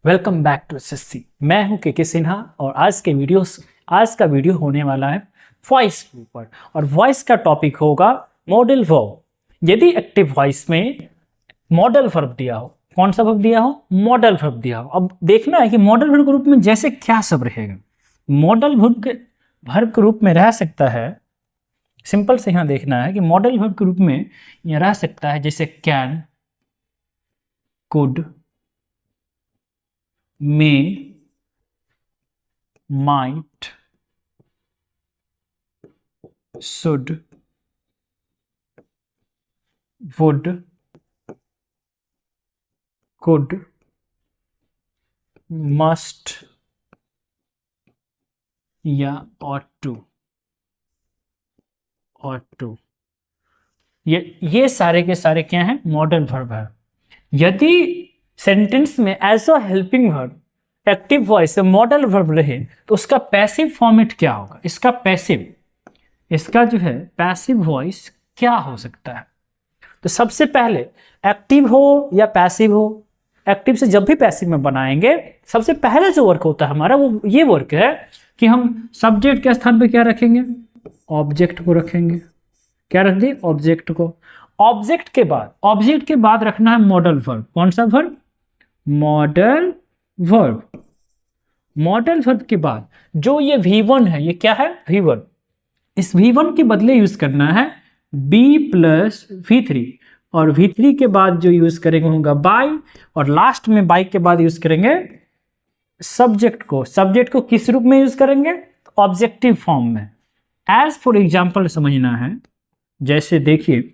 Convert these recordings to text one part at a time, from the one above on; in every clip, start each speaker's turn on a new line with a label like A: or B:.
A: Welcome back to SSC. मैं हूं के सिन्हा और आज का वीडियो होने वाला है वॉइस के ऊपर। और वॉइस का टॉपिक होगा मॉडल वर्ब। यदि एक्टिव वॉइस में मॉडल वर्ब दिया हो, कौन सा वर्ब दिया हो? मॉडल वर्ब दिया हो। अब देखना है कि मॉडल वर्ब के रूप में जैसे क्या सब रहेगा। मॉडल वर्ब के रूप में रह सकता है, सिंपल से यहाँ देखना है कि मॉडल वर्ब के रूप में यह रह सकता है जैसे can, could, may, might, should, would, could, must या ought to। ये सारे के सारे क्या हैं? मॉडल वर्ब है। यदि सेंटेंस में as a helping verb active voice modal verb रहे तो उसका पैसिव फॉर्मेट क्या होगा? इसका जो है पैसिव वॉइस क्या हो सकता है? तो सबसे पहले एक्टिव हो या पैसिव हो, एक्टिव से जब भी पैसिव में बनाएंगे सबसे पहले जो वर्क होता है हमारा वो ये वर्क है कि हम सब्जेक्ट के स्थान पे क्या रखेंगे? ऑब्जेक्ट को रखेंगे। क्या रख दिए? ऑब्जेक्ट को। ऑब्जेक्ट के बाद रखना है मॉडल वर्ब। कौन सा verb? Modal verb. Modal verb के बाद जो ये V1 है, ये क्या है? V1। इस V1 के बदले यूज करना है B प्लस V3 और V3 के बाद जो यूज करेंगे होगा बाय, और लास्ट में बाय के बाद यूज करेंगे सब्जेक्ट को। सब्जेक्ट को किस रूप में यूज करेंगे? ऑब्जेक्टिव फॉर्म में। एज फॉर एग्जाम्पल समझना है, जैसे देखिए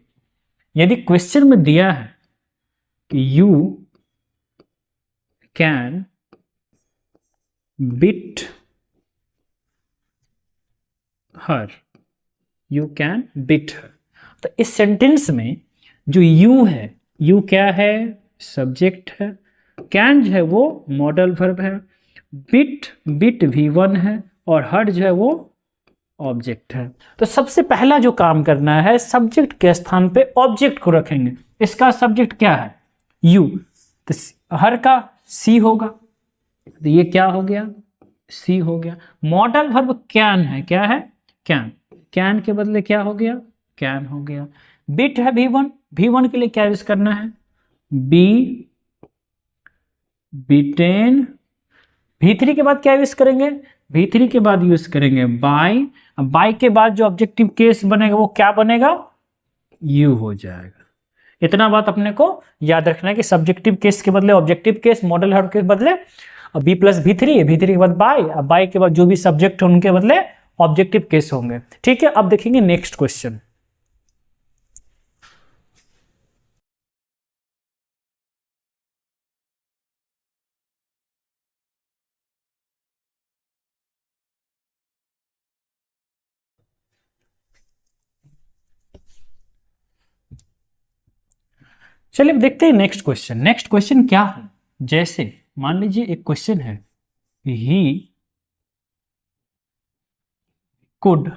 A: यदि क्वेश्चन में दिया है कि you can beat her, you can beat her, तो इस सेंटेंस में जो यू है, यू क्या है? सब्जेक्ट है। कैन जो है वो मॉडल वर्ब है। बीट V1 है और हर जो है वो ऑब्जेक्ट है। तो सबसे पहला जो काम करना है, सब्जेक्ट के स्थान पे ऑब्जेक्ट को रखेंगे। इसका सब्जेक्ट क्या है? यू। तो हर का सी होगा, तो ये क्या हो गया? सी हो गया। मॉडल वर्ब कैन है। क्या है? कैन। कैन के बदले क्या हो गया? कैन हो गया। बिट है V1 के लिए क्या यूज करना है? B beaten. V3 के बाद क्या यूज करेंगे? V3 के बाद यूज करेंगे बाय। अब बाय के बाद जो ऑब्जेक्टिव केस बनेगा वो क्या बनेगा? यू हो जाएगा। इतना बात अपने को याद रखना है कि सब्जेक्टिव केस के बदले ऑब्जेक्टिव केस, मॉडल वर्ब के बदले B प्लस V3 के बाद बाय, अब बाय के बाद जो भी सब्जेक्ट है उनके बदले ऑब्जेक्टिव केस होंगे। ठीक है, अब देखेंगे नेक्स्ट क्वेश्चन। चलिए देखते हैं नेक्स्ट क्वेश्चन। नेक्स्ट क्वेश्चन क्या है? जैसे मान लीजिए एक क्वेश्चन है, he could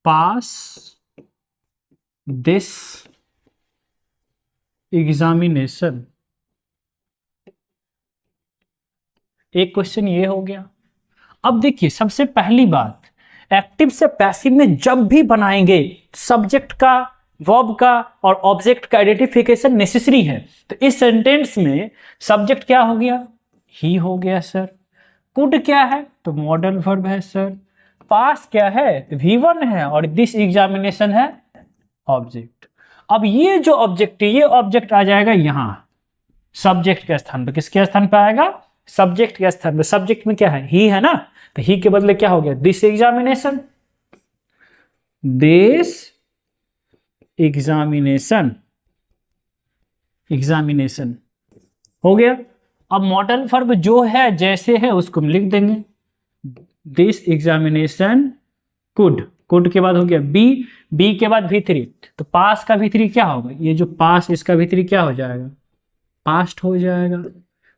A: pass this examination. एक क्वेश्चन ये हो गया। अब देखिए सबसे पहली बात, एक्टिव से पैसिव में जब भी बनाएंगे सब्जेक्ट का, वर्ब का और ऑब्जेक्ट का आइडेंटिफिकेशन नेसेसरी है। तो इस सेंटेंस में सब्जेक्ट क्या हो गया? ही हो गया सर। कुड क्या है? तो मॉडल वर्ब है सर। पास क्या है? V1 है और दिस एग्जामिनेशन है ऑब्जेक्ट। अब ये जो ऑब्जेक्ट है, ये ऑब्जेक्ट आ जाएगा यहां सब्जेक्ट के स्थान पर। किसके स्थान पर आएगा? सब्जेक्ट के स्थान पर। सब्जेक्ट में क्या है? ही है ना, तो ही के बदले क्या हो गया? This examination. दिस एग्जामिनेशन हो गया। अब मॉडल वर्ब जो है जैसे है उसको हम लिख देंगे, दिस एग्जामिनेशन कुड के बाद हो गया बी के बाद V3, तो पास का V3 क्या होगा? ये जो पास, इसका V3 क्या हो जाएगा? पास्ट हो जाएगा।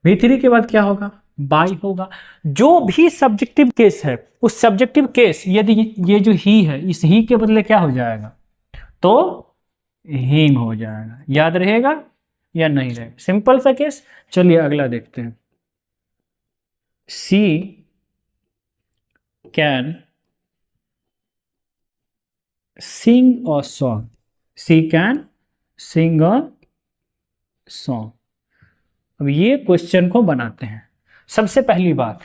A: V3 के बाद क्या होगा? बाय होगा। जो भी सब्जेक्टिव केस है उस सब्जेक्टिव केस, यदि ये जो ही है, इस ही के बदले क्या हो जाएगा? तो हिम हो जाएगा। याद रहेगा, या नहीं रहेगा। सिंपल सा केस। चलिए अगला देखते हैं। She can sing a song. She can sing a song. अब ये क्वेश्चन को बनाते हैं। सबसे पहली बात,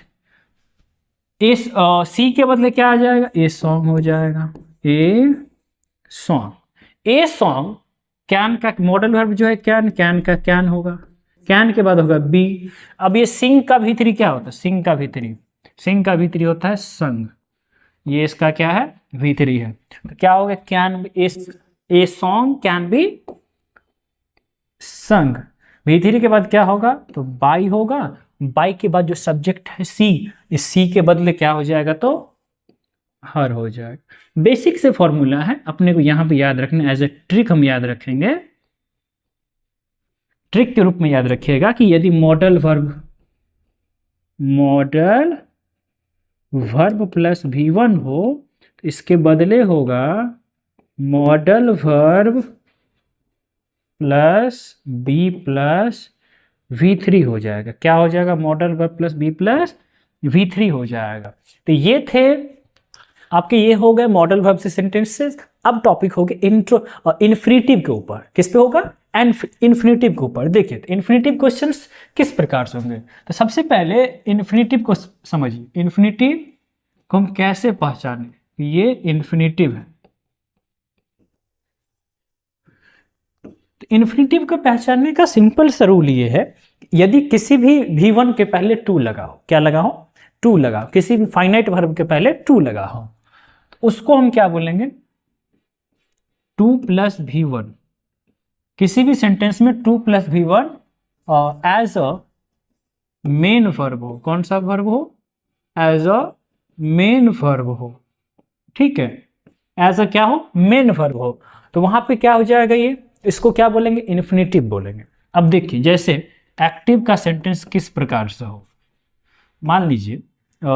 A: इस सी के बदले क्या आ जाएगा, ए सॉन्ग हो जाएगा। A song. A song can का मॉडल वर्ब जो है कैन, कैन का कैन होगा, कैन के बाद होगा बी। अब ये सिंग का भीतरी क्या होता है, सिंग का भीतरी, सिंग का भीतरी होता है संग। ये इसका क्या है, भीतरी है। तो क्या होगा, can a song can be संग। भीतरी के बाद क्या होगा, तो बाई होगा। बाई के बाद जो सब्जेक्ट है सी, इस सी के बदले क्या हो जाएगा, तो हर हो जाएगा। बेसिक से फॉर्मूला है, अपने को यहां पे याद रखना, एज ए ट्रिक हम याद रखेंगे, ट्रिक के रूप में याद रखिएगा कि यदि मॉडल वर्ब प्लस V1 हो तो इसके बदले होगा modal verb plus be plus V3 हो जाएगा। क्या हो जाएगा, modal verb plus be plus V3 हो जाएगा। तो ये थे आपके, ये हो गए मॉडल वर्ब से सेंटेंसेस। अब टॉपिक हो गया इन्फिनिटिव के ऊपर। किस पे होगा, इन्फिनिटिव के ऊपर। देखिए तो इन्फिनिटिव क्वेश्चंस किस प्रकार से होंगे। तो सबसे पहले इन्फिनिटिव को समझिए। इन्फिनिटिव को हम कैसे पहचानें, ये इन्फिनिटिव है। तो इन्फिनिटिव को पहचानने का सिंपल सा रूल ये है, यदि किसी भी V1 के पहले टू लगा हो, क्या लगा हो, टू लगा, किसी भी फाइनाइट वर्ब के पहले टू लगा हो, तो उसको हम क्या बोलेंगे, 2 प्लस V1। किसी भी सेंटेंस में 2 plus V1 as a main verb हो, कौन सा वर्ब हो, एज अ मेन वर्ब हो, ठीक है, एज अ क्या हो, मेन वर्ब हो, तो वहां पे क्या हो जाएगा, ये इसको क्या बोलेंगे, इन्फिनिटिव बोलेंगे। अब देखिए जैसे एक्टिव का सेंटेंस किस प्रकार से हो, मान लीजिए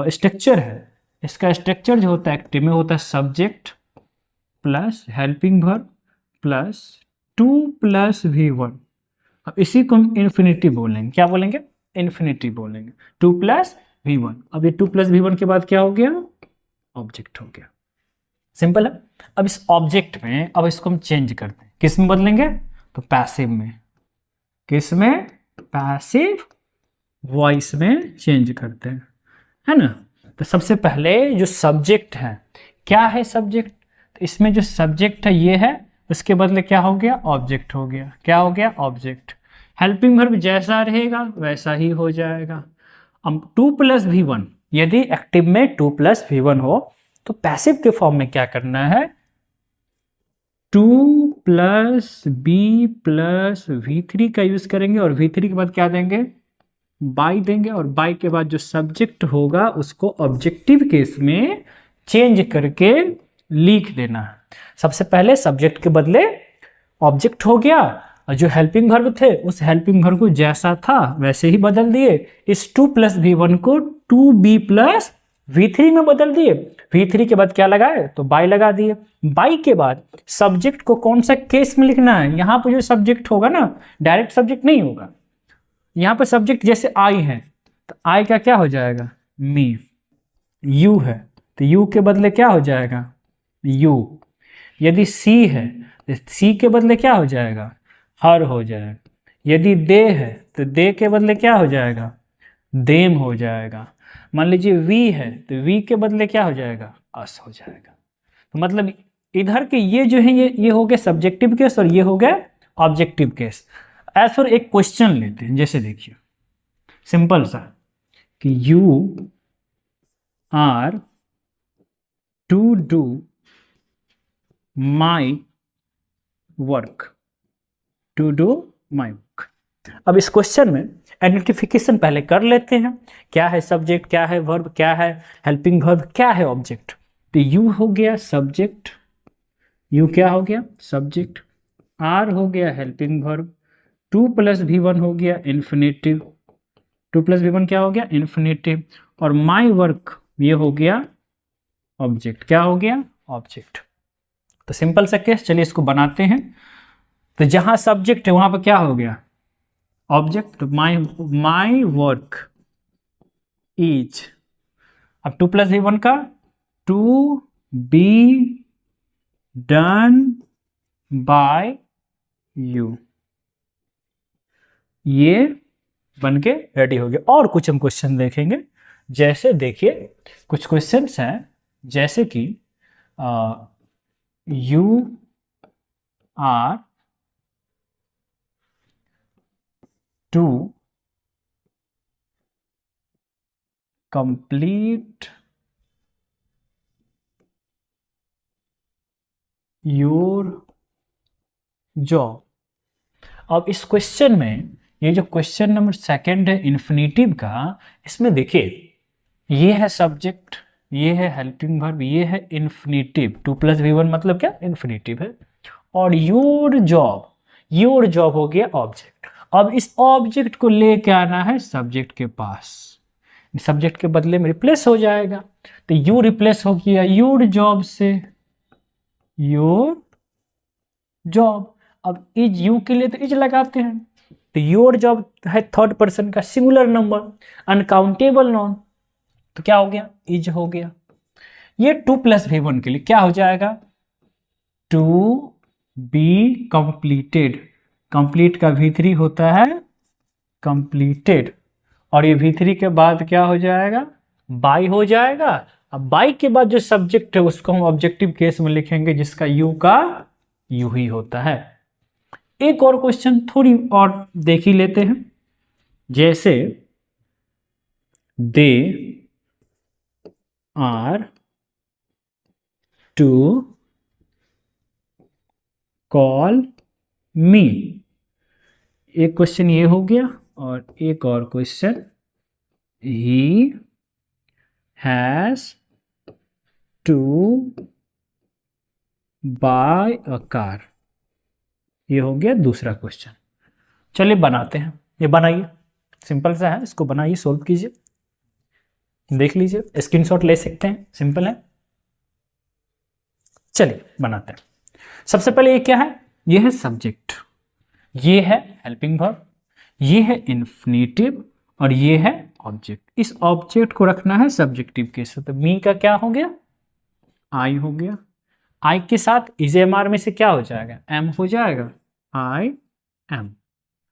A: स्ट्रक्चर है, इसका स्ट्रक्चर जो होता है एक्टिव में होता है subject plus helping verb plus 2 plus V1। अब इसी को हम इन्फिनिटिव बोलेंगे, क्या बोलेंगे, इन्फिनिटिव बोलेंगे, 2 प्लस V1। अब ये 2 प्लस V1 के बाद क्या हो गया, ऑब्जेक्ट हो गया। सिंपल है। अब इस ऑब्जेक्ट में अब इसको हम चेंज करते हैं, किस में बदलेंगे, तो पैसिव में, किस में, पैसिव वॉइस में चेंज करते हैं, है ना। तो सबसे पहले जो सब्जेक्ट है, क्या है सब्जेक्ट, तो इसमें जो सब्जेक्ट है ये है, उसके बदले क्या हो गया, ऑब्जेक्ट हो गया। क्या हो गया, ऑब्जेक्ट। हेल्पिंग वर्ब जैसा रहेगा वैसा ही हो जाएगा। अब 2 प्लस V1, यदि एक्टिव में 2 प्लस V1 हो तो पैसिव के फॉर्म में क्या करना है, 2 प्लस B प्लस V3 का यूज करेंगे, और V3 के बाद क्या देंगे, बाई देंगे, और बाई के बाद जो सब्जेक्ट होगा उसको ऑब्जेक्टिव केस में चेंज करके लिख देना है। सबसे पहले सब्जेक्ट के बदले ऑब्जेक्ट हो गया, और जो हेल्पिंग वर्ब थे उस हेल्पिंग वर्ब को जैसा था वैसे ही बदल दिए। इस 2 प्लस V1 को 2B प्लस V3 में बदल दिए। V3 के बाद क्या लगाए, तो बाई लगा दिए। बाई के बाद सब्जेक्ट को कौन सा केस में लिखना है, यहाँ पर जो सब्जेक्ट होगा ना, डायरेक्ट सब्जेक्ट नहीं होगा, यहाँ पर सब्जेक्ट जैसे आई है तो आई का क्या हो जाएगा, मी। यू है तो यू के बदले क्या हो जाएगा, यू। यदि सी है तो सी के बदले क्या हो जाएगा, हर हो जाएगा। यदि दे है तो दे के बदले क्या हो जाएगा, देम हो जाएगा। मान लीजिए वी है तो वी के बदले क्या हो जाएगा, अस हो जाएगा। तो मतलब इधर के ये जो है ये हो गया सब्जेक्टिव केस, और ये हो गया ऑब्जेक्टिव केस। एज पर एक क्वेश्चन लेते हैं, जैसे देखिए सिंपल सा कि you are to do my work, to do my work. अब इस क्वेश्चन में आइडेंटिफिकेशन पहले कर लेते हैं, क्या है सब्जेक्ट, क्या है वर्ब, क्या है हेल्पिंग वर्ब, क्या है ऑब्जेक्ट। तो यू हो गया सब्जेक्ट, यू क्या हो गया सब्जेक्ट, आर हो गया हेल्पिंग वर्ब, 2 प्लस V1 हो गया इन्फिनिटिव, 2 प्लस V1 क्या हो गया, इन्फिनिटिव, और माई वर्क ये हो गया ऑब्जेक्ट। क्या हो गया, ऑब्जेक्ट। तो सिंपल सा केस, चलिए इसको बनाते हैं। तो जहां सब्जेक्ट है वहां पर क्या हो गया, ऑब्जेक्ट माई वर्क इज, अब 2+V1 का to be done by you, ये बन के रेडी हो गया। और कुछ हम क्वेश्चन देखेंगे, जैसे देखिए कुछ क्वेश्चंस हैं जैसे कि you are to complete your job. अब इस क्वेश्चन में, ये जो क्वेश्चन नंबर सेकंड है इन्फिनेटिव का, इसमें देखिए ये है सब्जेक्ट, ये है हेल्पिंग वर्ब, ये है इन्फिनेटिव। 2+V1 मतलब क्या, इन्फिनेटिव है। और योर जॉब हो गया ऑब्जेक्ट। अब इस ऑब्जेक्ट को लेके आना है सब्जेक्ट के पास, सब्जेक्ट के बदले में रिप्लेस हो जाएगा, तो यू रिप्लेस हो गया योर जॉब से, योर जॉब। अब इज यू के लिए तो इज लगाते हैं, तो योर जॉब है थर्ड पर्सन का सिंगुलर नंबर, अनकाउंटेबल नॉन, तो क्या हो गया, इज हो गया। ये 2+V1 के लिए क्या हो जाएगा, टू बी कंप्लीटेड, कंप्लीट का V3 होता है कंप्लीटेड, और ये V3 के बाद क्या हो जाएगा, बाय हो जाएगा। अब बाय के बाद जो सब्जेक्ट है उसको हम ऑब्जेक्टिव केस में लिखेंगे, जिसका यू का यू ही होता है। एक और क्वेश्चन थोड़ी और देख ही लेते हैं, जैसे they are to call me, एक क्वेश्चन ये हो गया, और एक और question he has to buy a car, ये हो गया दूसरा क्वेश्चन। चलिए बनाते हैं, ये बनाइए, सिंपल सा है, इसको बनाइए, सोल्व कीजिए, देख लीजिए, स्क्रीनशॉट ले सकते हैं, सिंपल है। चलिए बनाते हैं। सबसे पहले ये क्या है, ये है सब्जेक्ट, ये है हेल्पिंग वर्ब, ये है इन्फिनेटिव, और ये है ऑब्जेक्ट। इस ऑब्जेक्ट को रखना है सब्जेक्टिव केस, तो मी का क्या हो गया, आई हो गया। आई के साथ इज एम आर में से क्या हो जाएगा, एम हो जाएगा, आई एम।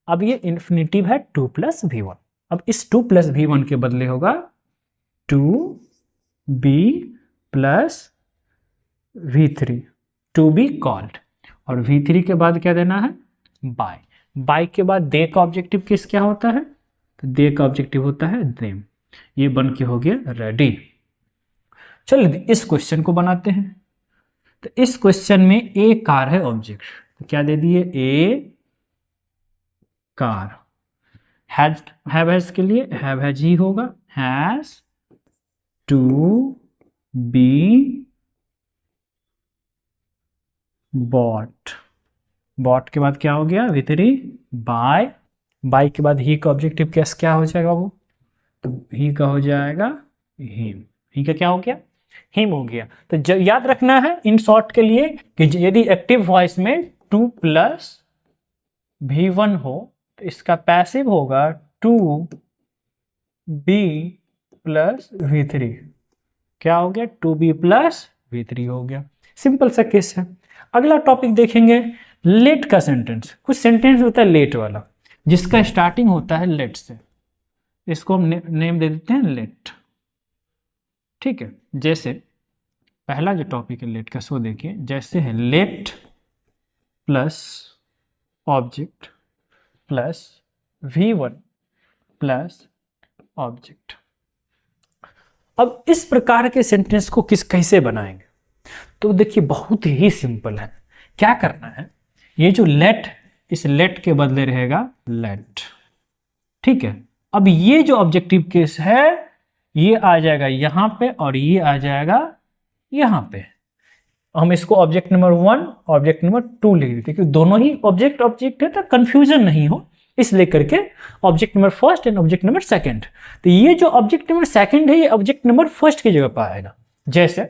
A: अब ये इन्फिनेटिव है 2+V1, अब इस 2+V1 के बदले होगा to be plus V3, to be called, और V3 के बाद क्या देना है, बाय। बाय के बाद दे का ऑब्जेक्टिव केस क्या होता है, तो दे का ऑब्जेक्टिव होता है देम। ये बन के हो गया रेडी। चलिए इस क्वेश्चन को बनाते हैं। तो इस क्वेश्चन में ए कार है ऑब्जेक्ट, तो क्या दे दिए, ए कार। हैज के लिए हैज ही होगा, has to be bought, bought के बाद क्या हो गया, V3 बाय, बाय के बाद ही का ऑब्जेक्टिव केस क्या हो जाएगा वो, तो ही का हो जाएगा हिम, ही का क्या हो गया, हिम हो गया। तो याद रखना है इन शॉर्ट के लिए कि यदि एक्टिव वॉइस में 2+V1 हो तो इसका पैसिव होगा 2B प्लस V3, क्या हो गया, 2B प्लस V3 हो गया। सिंपल सा केस है। अगला टॉपिक देखेंगे लेट का सेंटेंस। कुछ सेंटेंस होता है लेट वाला, जिसका स्टार्टिंग होता है लेट से, इसको हम नेम दे देते हैं लेट, ठीक है। जैसे पहला जो टॉपिक है लेट का, सो देखिए, जैसे है late plus object plus V1 plus object. अब इस प्रकार के सेंटेंस को कैसे बनाएंगे, तो देखिए बहुत ही सिंपल है। क्या करना है, ये जो लेट, इस लेट के बदले रहेगा लेट, ठीक है। अब ये जो ऑब्जेक्टिव केस है ये आ जाएगा यहाँ पे, और ये आ जाएगा यहाँ पे। हम इसको ऑब्जेक्ट नंबर 1 ऑब्जेक्ट नंबर 2 लिख देते, क्योंकि दोनों ही ऑब्जेक्ट है, तो कंफ्यूजन नहीं हो इसलिए करके object number first and object number second. तो ये जो ऑब्जेक्ट नंबर सेकंड है ये ऑब्जेक्ट नंबर फर्स्ट की जगह पर आएगा। जैसे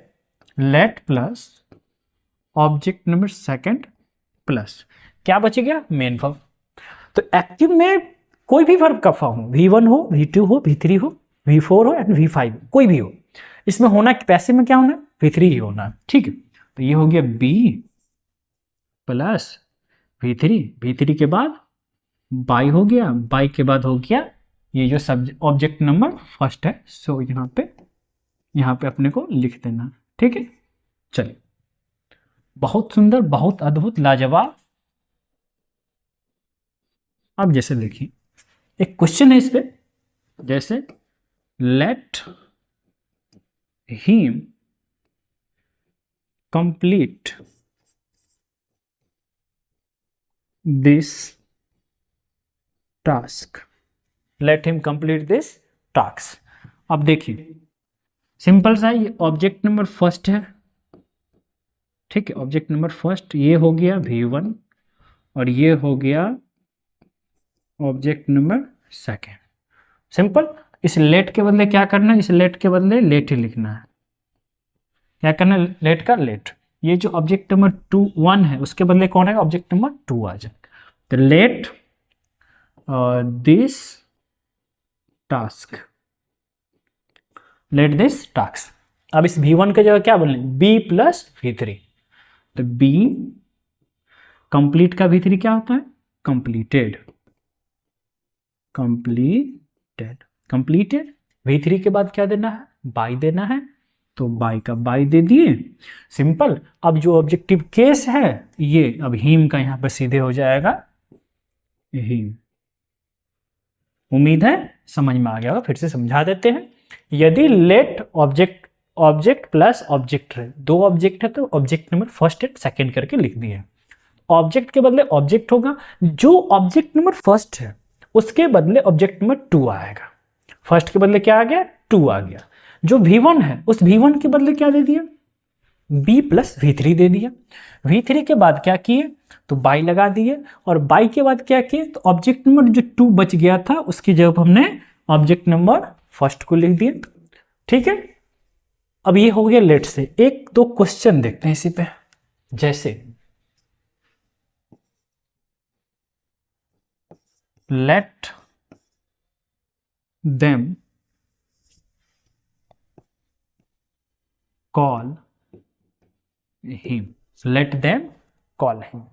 A: late plus object number second plus क्या बच गया, मेन वर्ब। तो एक्टिव में कोई भी वर्ब का फॉर्म हो, V1 हो, V2 हो, V3 हो, V4 हो एंड V5 कोई भी हो, इसमें होना पैसिव में क्या होना है, V3 ही होना है। ठीक है, तो ये हो गया B प्लस V3, V3 के बाद बाई हो गया, बाई के बाद हो गया ये जो सब्जेक्ट ऑब्जेक्ट नंबर फर्स्ट है, सो यहाँ पे अपने को लिख देना। ठीक है, चलिए, बहुत सुंदर, बहुत अद्भुत, लाजवाब। अब जैसे देखिए एक क्वेश्चन है इस पे, जैसे let him complete this task, let him complete this task. अब देखिए सिंपल सा, ये ऑब्जेक्ट नंबर फर्स्ट है। ठीक है, ऑब्जेक्ट नंबर फर्स्ट, ये हो गया V1 और ये हो गया ऑब्जेक्ट नंबर सेकेंड। सिंपल, इस लेट के बदले क्या करना है, इस लेट के बदले लेट ही लिखना है। क्या करना है, लेट का लेट। ये जो ऑब्जेक्ट नंबर 1 है उसके बदले कौन है, ऑब्जेक्ट नंबर 2 आ जाए। तो let this task, let this task. अब इस V1 के जगह क्या बोलने, B प्लस V3। तो B कंप्लीट का V3 क्या होता है, कंप्लीटेड, कंप्लीटेड, कंप्लीटेड। V3 के बाद क्या देना है, बाई देना है, तो बाई का बाई दे दिए। सिंपल। अब जो ऑब्जेक्टिव केस है ये, अब हिम का यहाँ पे सीधे हो जाएगा हिम। उम्मीद है समझ में आ गया होगा, फिर से समझा देते हैं। यदि लेट ऑब्जेक्ट प्लस ऑब्जेक्ट है, दो ऑब्जेक्ट है तो object number first and second करके लिख दिए। ऑब्जेक्ट के बदले ऑब्जेक्ट होगा, जो ऑब्जेक्ट नंबर फर्स्ट है उसके बदले ऑब्जेक्ट नंबर 2 आएगा। फर्स्ट के बदले क्या आ गया, 2 आ गया। जो V1 है उस V1 के बदले क्या दे दिया, B प्लस V3 दे दिया। V3 के बाद क्या किए, तो बाई लगा दिए, और बाई के बाद क्या किए, तो ऑब्जेक्ट नंबर जो 2 बच गया था उसकी जगह हमने ऑब्जेक्ट नंबर फर्स्ट को लिख दिया। ठीक है, अब ये हो गया लेट से। एक दो क्वेश्चन देखते हैं इसी पे, जैसे let them call him, let them call him.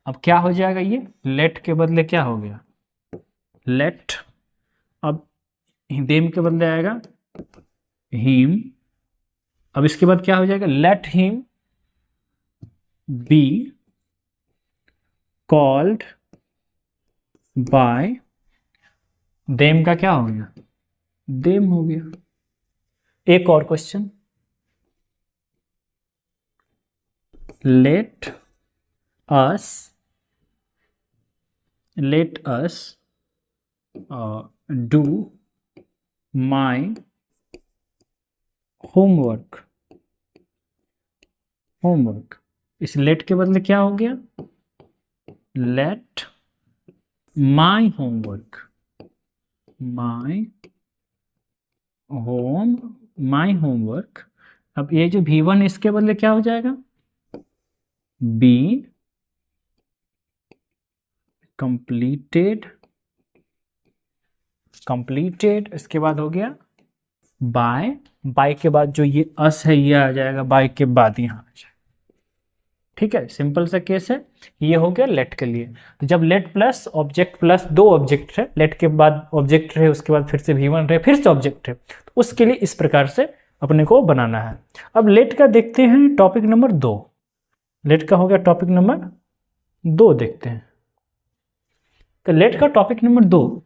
A: अब क्या हो जाएगा, ये लेट के बदले क्या हो गया, लेट, अब देम के बदले आएगा हिम। अब इसके बाद क्या हो जाएगा, let him be called by them का क्या हो गया, देम हो गया। एक और question, let us do my homework, इस लेट के बदले क्या हो गया, let my homework, my homework. अब ये जो V1 इसके बदले क्या हो जाएगा, B कंप्लीटेड, इसके बाद हो गया बाय के बाद जो ये अस है ये आ जाएगा, बाय के बाद यहाँ आ जाएगा। ठीक है, सिंपल सा केस है। ये हो गया लेट के लिए। तो जब लेट प्लस ऑब्जेक्ट प्लस दो ऑब्जेक्ट है, लेट के बाद ऑब्जेक्ट रहे, उसके बाद फिर से V1 रहे, फिर से ऑब्जेक्ट है, तो उसके लिए इस प्रकार से अपने को बनाना है। अब लेट का देखते हैं टॉपिक नंबर 2। लेट का हो गया टॉपिक नंबर 2, देखते हैं। तो लेट का टॉपिक नंबर 2,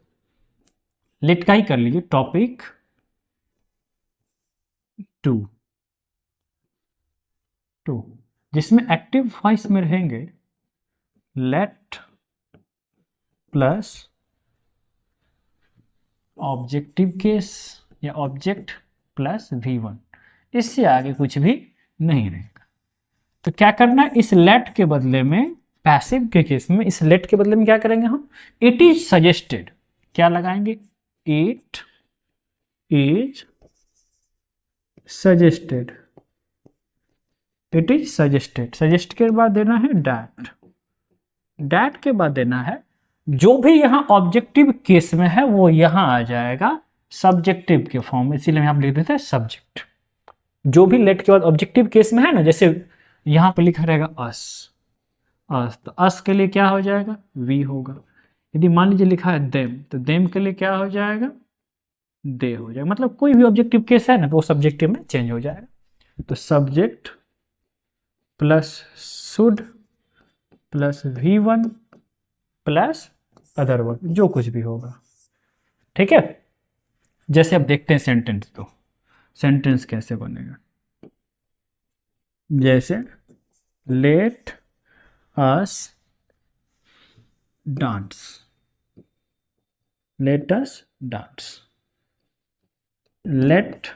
A: लेट का ही कर लीजिए, टॉपिक 2, जिसमें एक्टिव वॉइस में रहेंगे लेट प्लस ऑब्जेक्टिव केस या ऑब्जेक्ट प्लस V1, इससे आगे कुछ भी नहीं रहेगा। तो क्या करना है, इस लेट के बदले में, पैसिव के केस में इस लेट के बदले में क्या करेंगे हम, इट इज सजेस्टेड, क्या लगाएंगे, it is suggested, it is suggested. Suggest के बाद देना है डैट, डैट के बाद देना है जो भी यहाँ ऑब्जेक्टिव केस में है वो यहाँ आ जाएगा सब्जेक्टिव के फॉर्म में, इसीलिए यहाँ लिख देते हैं सब्जेक्ट। जो भी लेट के बाद ऑब्जेक्टिव केस में है ना, जैसे यहाँ पे लिखा रहेगा अस, अस, तो अस के लिए क्या हो जाएगा, वी होगा। यदि मान लीजिए लिखा है देम, तो देम के लिए क्या हो जाएगा, दे हो जाएगा। मतलब कोई भी ऑब्जेक्टिव केस है ना, तो वो सब्जेक्टिव में चेंज हो जाएगा। तो subject plus should plus V1 plus other word, जो कुछ भी होगा। ठीक है, जैसे अब देखते हैं सेंटेंस, तो सेंटेंस कैसे बनेगा। जैसे let us dance, let us dance, let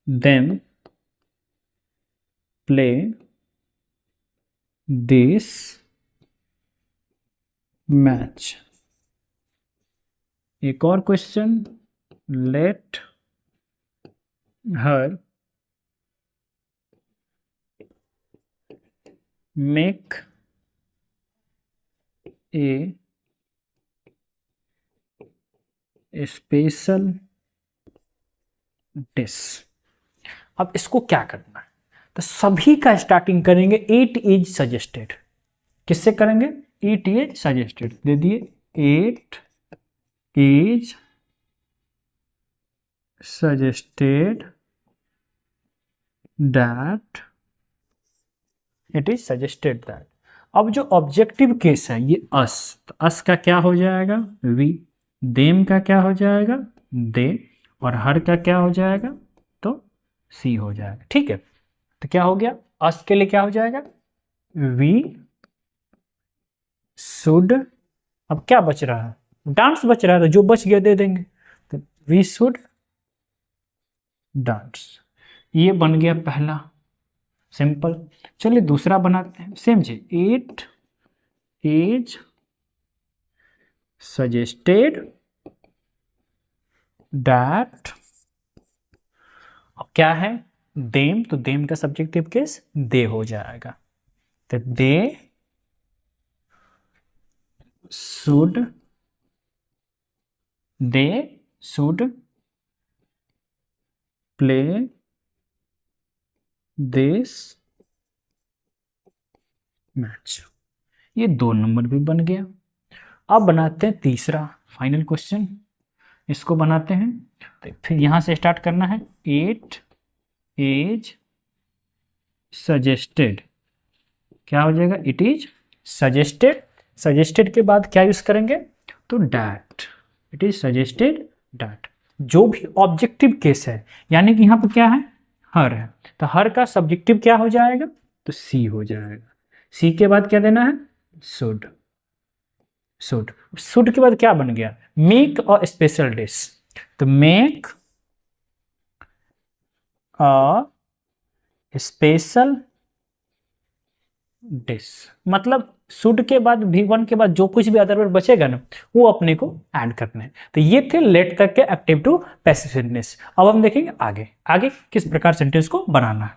A: them play this match. एक और question, let her make a special dish. अब इसको क्या करना है, तो सभी का स्टार्टिंग करेंगे इट इज सजेस्टेड। किससे करेंगे, इट इज सजेस्टेड दे दिए, it is suggested that, it is suggested that. अब जो ऑब्जेक्टिव केस है ये अस, तो अस का क्या हो जाएगा, वी, देम का क्या हो जाएगा, दे, और हर का क्या हो जाएगा, तो सी हो जाएगा। ठीक है, तो क्या हो गया, अस के लिए क्या हो जाएगा, वी शुड, अब क्या बच रहा है, डांस बच रहा है, तो जो बच गया दे देंगे, तो वी शुड डांस। ये बन गया पहला, सिंपल। चलिए दूसरा बनाते हैं, सेम चीज, इट इज सजेस्टेड दैट, अब क्या है, देम, तो देम का सब्जेक्टिव केस दे हो जाएगा, तो they should, they should play this match. ये 2 नंबर भी बन गया। अब बनाते हैं तीसरा फाइनल क्वेश्चन, इसको बनाते हैं। तो फिर यहां से स्टार्ट करना है, इट इज सजेस्टेड, क्या हो जाएगा, इट इज सजेस्टेड, सजेस्टेड के बाद क्या यूज करेंगे, तो that, it is suggested that. जो भी ऑब्जेक्टिव केस है, यानी कि यहाँ पर क्या है, हर है, तो हर का सब्जेक्टिव क्या हो जाएगा, तो सी हो जाएगा। सी के बाद क्या देना है, शुड, शुड, शुड के बाद क्या बन गया, मेक अ स्पेशल डिश, तो मेक अ स्पेशल डिश। मतलब शुड के बाद V1 के बाद जो कुछ भी अदर वर्ड बचेगा ना, वो अपने को ऐड करने हैं। तो ये थे लेट तक के एक्टिव टू पैसिव सेंटेंस। अब हम देखेंगे आगे आगे किस प्रकार सेंटेंस को बनाना है।